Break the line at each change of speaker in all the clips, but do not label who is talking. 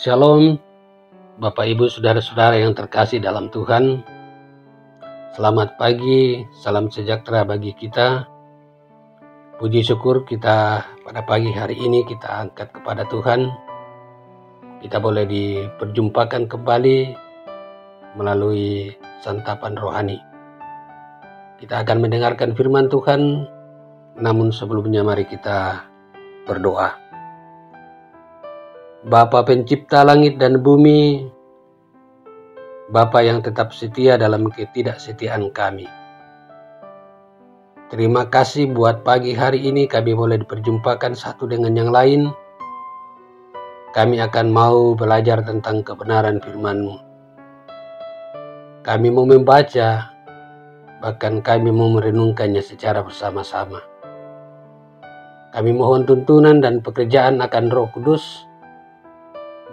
Shalom, Bapak Ibu Saudara-saudara yang terkasih dalam Tuhan. Selamat pagi, salam sejahtera bagi kita. Puji syukur kita pada pagi hari ini kita angkat kepada Tuhan. Kita boleh diperjumpakan kembali melalui santapan rohani. Kita akan mendengarkan firman Tuhan, namun sebelumnya mari kita berdoa. Bapa pencipta langit dan bumi, Bapa yang tetap setia dalam ketidaksetiaan kami. Terima kasih buat pagi hari ini kami boleh diperjumpakan satu dengan yang lain. Kami akan mau belajar tentang kebenaran firman-Mu. Kami mau membaca, bahkan kami mau merenungkannya secara bersama-sama. Kami mohon tuntunan dan pekerjaan akan Roh Kudus,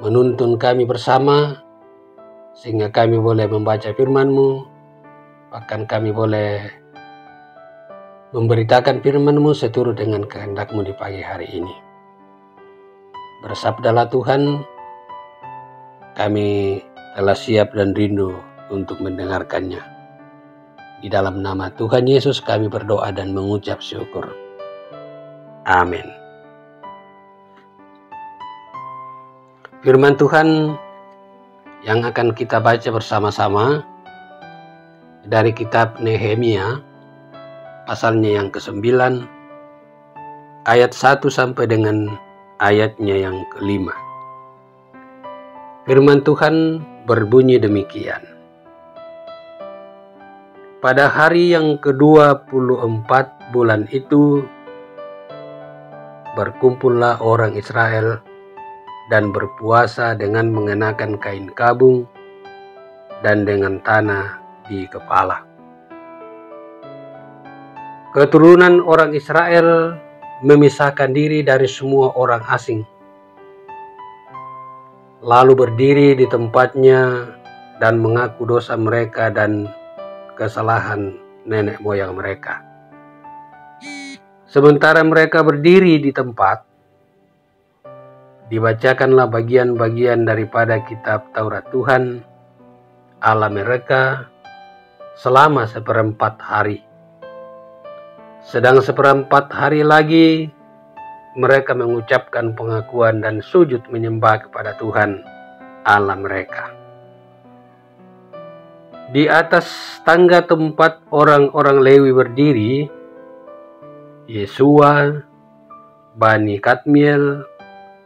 menuntun kami bersama, sehingga kami boleh membaca firman-Mu, bahkan kami boleh memberitakan firman-Mu seturut dengan kehendak-Mu di pagi hari ini. Bersabdalah Tuhan, kami telah siap dan rindu untuk mendengarkannya. Di dalam nama Tuhan Yesus kami berdoa dan mengucap syukur. Amin. Firman Tuhan yang akan kita baca bersama-sama dari kitab Nehemia, pasalnya yang ke-9, ayat 1 sampai dengan ayatnya yang ke-5. Firman Tuhan berbunyi demikian. Pada hari yang ke-24 bulan itu, berkumpullah orang Israel dan berpuasa dengan mengenakan kain kabung dan dengan tanah di kepala. Keturunan orang Israel memisahkan diri dari semua orang asing, lalu berdiri di tempatnya dan mengaku dosa mereka dan kesalahan nenek moyang mereka. Sementara mereka berdiri di tempat, dibacakanlah bagian-bagian daripada kitab Taurat Tuhan Allah mereka selama 1/4 hari. Sedang 1/4 hari lagi mereka mengucapkan pengakuan dan sujud menyembah kepada Tuhan Allah mereka. Di atas tangga tempat orang-orang Lewi berdiri, Yesua, Bani Kadmiel,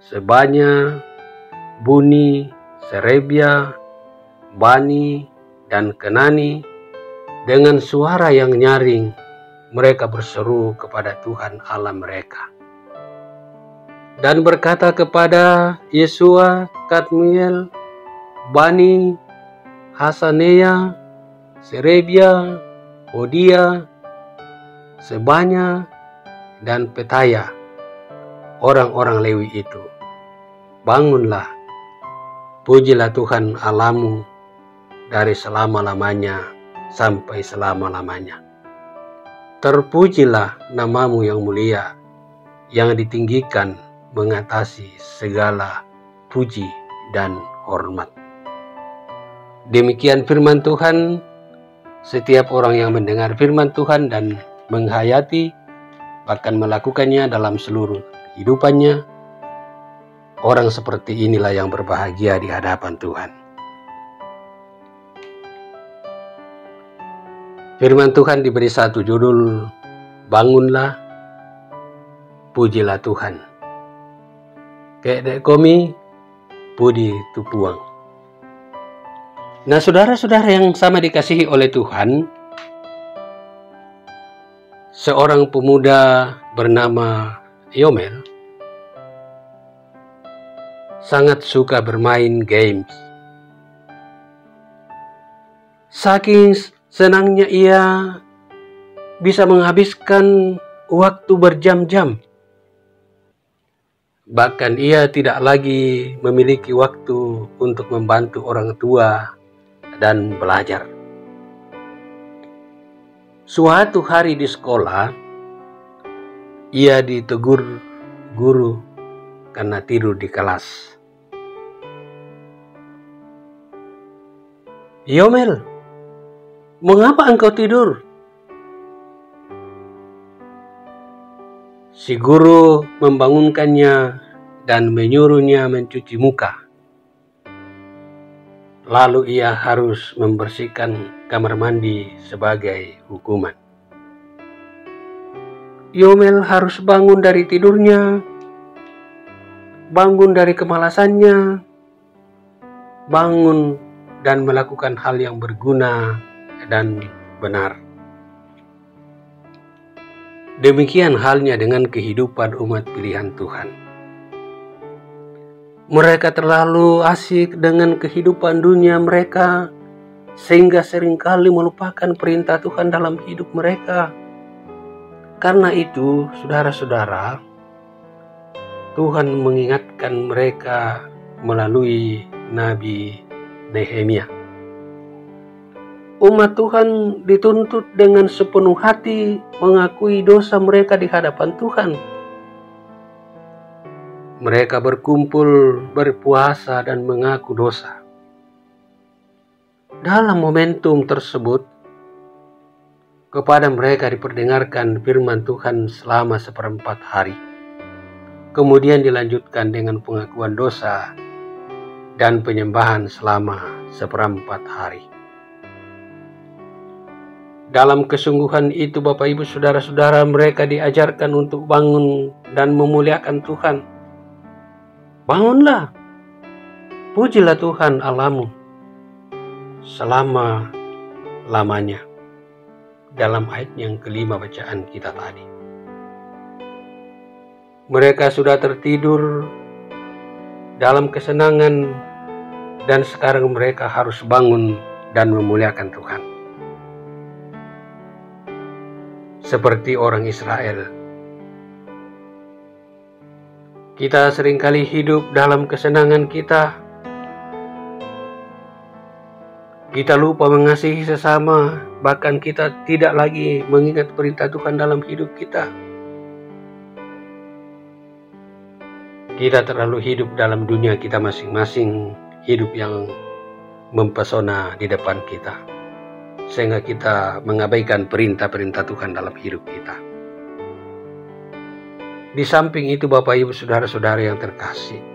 Sebanya, Buni, Serebia, Bani, dan Kenani, dengan suara yang nyaring mereka berseru kepada Tuhan Allah mereka dan berkata kepada Yesua, Kadmiel, Bani, Hasanea, Serebia, Hodia, Sebanya, dan Petaya, orang-orang Lewi itu, bangunlah, pujilah Tuhan Allahmu dari selama-lamanya sampai selama-lamanya. Terpujilah namamu yang mulia, yang ditinggikan mengatasi segala puji dan hormat. Demikian firman Tuhan. Setiap orang yang mendengar firman Tuhan dan menghayati, bahkan melakukannya dalam seluruh kehidupannya, orang seperti inilah yang berbahagia di hadapan Tuhan. Firman Tuhan diberi satu judul, bangunlah, pujilah Tuhan. Kedek komi, puji tupuang. Nah, saudara-saudara yang sama dikasihi oleh Tuhan, seorang pemuda bernama Yomel sangat suka bermain games. Saking senangnya ia bisa menghabiskan waktu berjam-jam. Bahkan ia tidak lagi memiliki waktu untuk membantu orang tua dan belajar. Suatu hari di sekolah, ia ditegur guru karena tidur di kelas. "Yomel, mengapa engkau tidur?" Si guru membangunkannya dan menyuruhnya mencuci muka. Lalu ia harus membersihkan kamar mandi sebagai hukuman. Yomel harus bangun dari tidurnya, bangun dari kemalasannya, bangun dan melakukan hal yang berguna dan benar. Demikian halnya dengan kehidupan umat pilihan Tuhan. Mereka terlalu asik dengan kehidupan dunia mereka, sehingga seringkali melupakan perintah Tuhan dalam hidup mereka. Karena itu, saudara-saudara, Tuhan mengingatkan mereka melalui Nabi Nehemia. Umat Tuhan dituntut dengan sepenuh hati mengakui dosa mereka di hadapan Tuhan. Mereka berkumpul, berpuasa, dan mengaku dosa. Dalam momentum tersebut, kepada mereka diperdengarkan firman Tuhan selama 1/4 hari. Kemudian dilanjutkan dengan pengakuan dosa dan penyembahan selama 1/4 hari. Dalam kesungguhan itu, Bapak Ibu Saudara-saudara, mereka diajarkan untuk bangun dan memuliakan Tuhan. Bangunlah, pujilah Tuhan Allahmu selama-lamanya. Dalam ayat yang kelima bacaan kita tadi. Mereka sudah tertidur dalam kesenangan dan sekarang mereka harus bangun dan memuliakan Tuhan. Seperti orang Israel, kita seringkali hidup dalam kesenangan kita. Kita lupa mengasihi sesama, bahkan kita tidak lagi mengingat perintah Tuhan dalam hidup kita. Kita terlalu hidup dalam dunia kita masing-masing, hidup yang mempesona di depan kita, sehingga kita mengabaikan perintah-perintah Tuhan dalam hidup kita. Di samping itu, Bapak Ibu Saudara-saudara yang terkasih,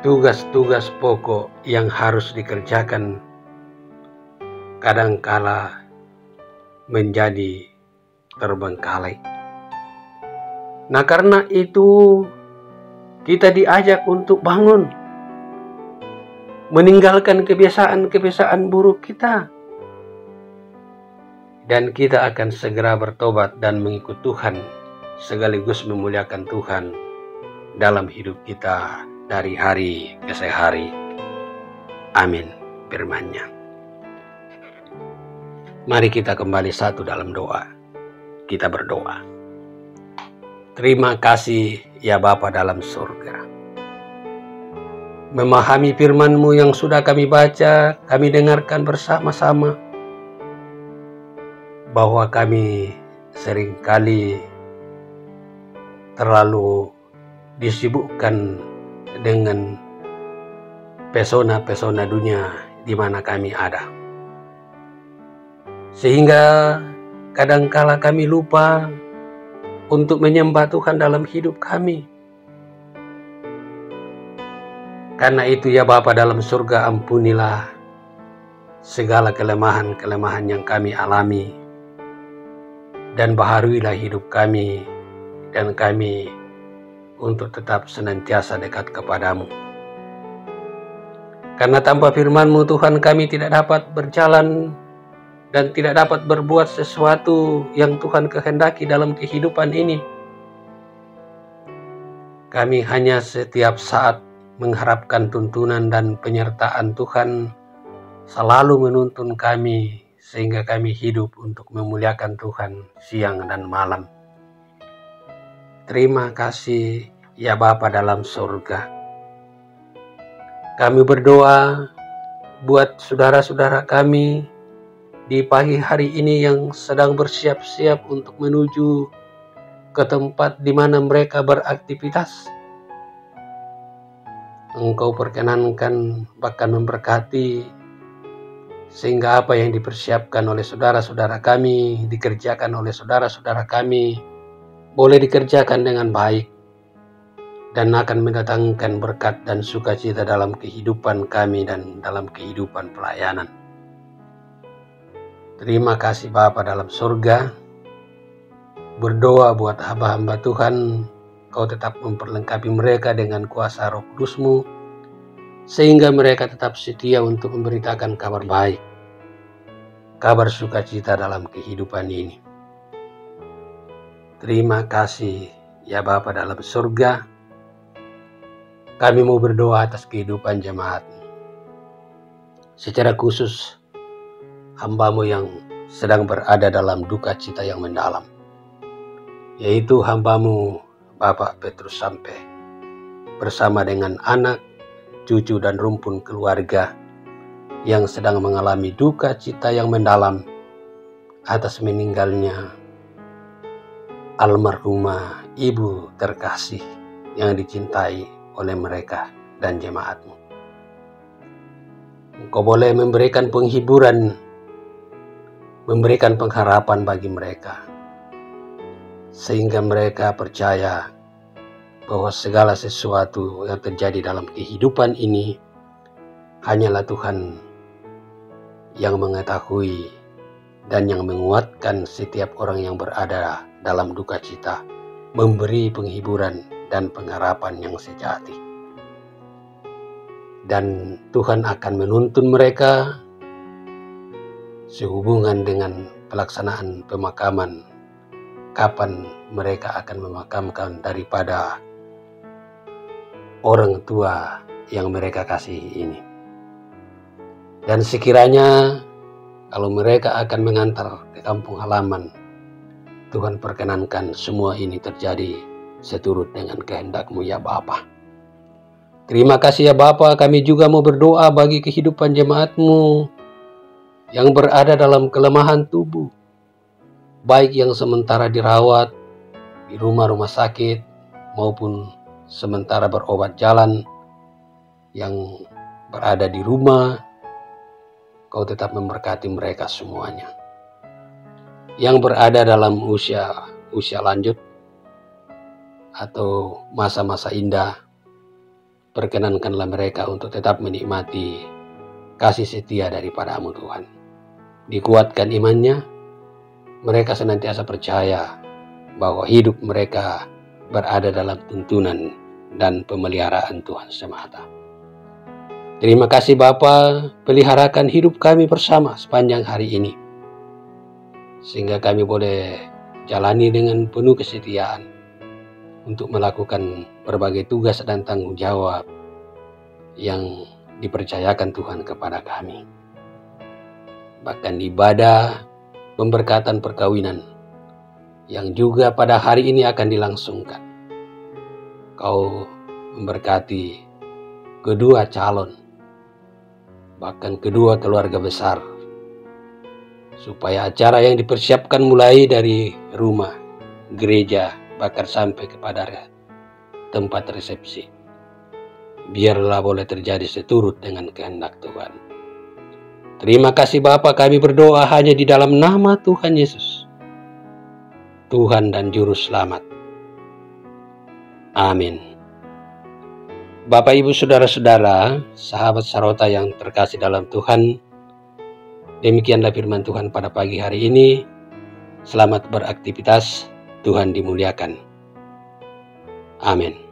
tugas-tugas pokok yang harus dikerjakan kadangkala menjadi terbengkalai. Nah, karena itu kita diajak untuk bangun, meninggalkan kebiasaan-kebiasaan buruk kita, dan kita akan segera bertobat dan mengikut Tuhan, sekaligus memuliakan Tuhan dalam hidup kita dari hari ke hari. Amin firman-Nya. Mari kita kembali satu dalam doa. Kita berdoa. Terima kasih ya Bapa dalam surga. Memahami firman-Mu yang sudah kami baca, kami dengarkan bersama-sama, bahwa kami seringkali terlalu disibukkan dengan pesona-pesona dunia di mana kami ada. Sehingga kadangkala kami lupa untuk menyembah Tuhan dalam hidup kami. Karena itu ya Bapa dalam surga, ampunilah segala kelemahan-kelemahan yang kami alami, dan baharuilah hidup kami dan kami untuk tetap senantiasa dekat kepadamu. Karena tanpa firman-Mu Tuhan, kami tidak dapat berjalan dan tidak dapat berbuat sesuatu yang Tuhan kehendaki dalam kehidupan ini. Kami hanya setiap saat mengharapkan tuntunan dan penyertaan Tuhan selalu menuntun kami, sehingga kami hidup untuk memuliakan Tuhan siang dan malam. Terima kasih ya Bapa dalam surga. Kami berdoa buat saudara-saudara kami di pagi hari ini yang sedang bersiap-siap untuk menuju ke tempat di mana mereka beraktivitas. Engkau perkenankan bahkan memberkati sehingga apa yang dipersiapkan oleh saudara-saudara kami, dikerjakan oleh saudara-saudara kami, boleh dikerjakan dengan baik dan akan mendatangkan berkat dan sukacita dalam kehidupan kami dan dalam kehidupan pelayanan. Terima kasih Bapa dalam surga. Berdoa buat hamba-hamba Tuhan, Kau tetap memperlengkapi mereka dengan kuasa Roh Kudus-Mu, sehingga mereka tetap setia untuk memberitakan kabar baik, kabar sukacita dalam kehidupan ini. Terima kasih ya Bapa dalam surga. Kami mau berdoa atas kehidupan jemaat. Secara khusus, hamba-Mu yang sedang berada dalam duka cita yang mendalam, yaitu hamba-Mu Bapak Petrus Sampe, bersama dengan anak, cucu dan rumpun keluarga yang sedang mengalami duka cita yang mendalam atas meninggalnya almarhumah ibu terkasih yang dicintai oleh mereka dan jemaat-Mu. Engkau boleh memberikan penghiburan, memberikan pengharapan bagi mereka, sehingga mereka percaya bahwa segala sesuatu yang terjadi dalam kehidupan ini hanyalah Tuhan yang mengetahui dan yang menguatkan setiap orang yang berada dalam duka cita, memberi penghiburan dan pengharapan yang sejati. Dan Tuhan akan menuntun mereka sehubungan dengan pelaksanaan pemakaman, kapan mereka akan memakamkan daripada orang tua yang mereka kasihi ini. Dan sekiranya kalau mereka akan mengantar ke kampung halaman, Tuhan perkenankan semua ini terjadi seturut dengan kehendak-Mu ya Bapa. Terima kasih ya Bapa, kami juga mau berdoa bagi kehidupan jemaat-Mu yang berada dalam kelemahan tubuh, baik yang sementara dirawat di rumah-rumah sakit maupun sementara berobat jalan, yang berada di rumah. Kau tetap memberkati mereka semuanya. Yang berada dalam usia lanjut atau masa-masa indah, perkenankanlah mereka untuk tetap menikmati kasih setia daripada-Mu Tuhan. Dikuatkan imannya, mereka senantiasa percaya bahwa hidup mereka berada dalam tuntunan dan pemeliharaan Tuhan semata. Terima kasih Bapa, peliharakan hidup kami bersama sepanjang hari ini, sehingga kami boleh jalani dengan penuh kesetiaan untuk melakukan berbagai tugas dan tanggung jawab yang dipercayakan Tuhan kepada kami. Bahkan ibadah pemberkatan perkawinan yang juga pada hari ini akan dilangsungkan. Kau memberkati kedua calon, bahkan kedua keluarga besar, supaya acara yang dipersiapkan mulai dari rumah, gereja, bahkan sampai kepada tempat resepsi, biarlah boleh terjadi seturut dengan kehendak Tuhan. Terima kasih Bapa, kami berdoa hanya di dalam nama Tuhan Yesus, Tuhan dan Juru Selamat. Amin. Bapak, Ibu, Saudara-saudara, sahabat Sarota yang terkasih dalam Tuhan, demikianlah firman Tuhan pada pagi hari ini. Selamat beraktivitas, Tuhan dimuliakan. Amin.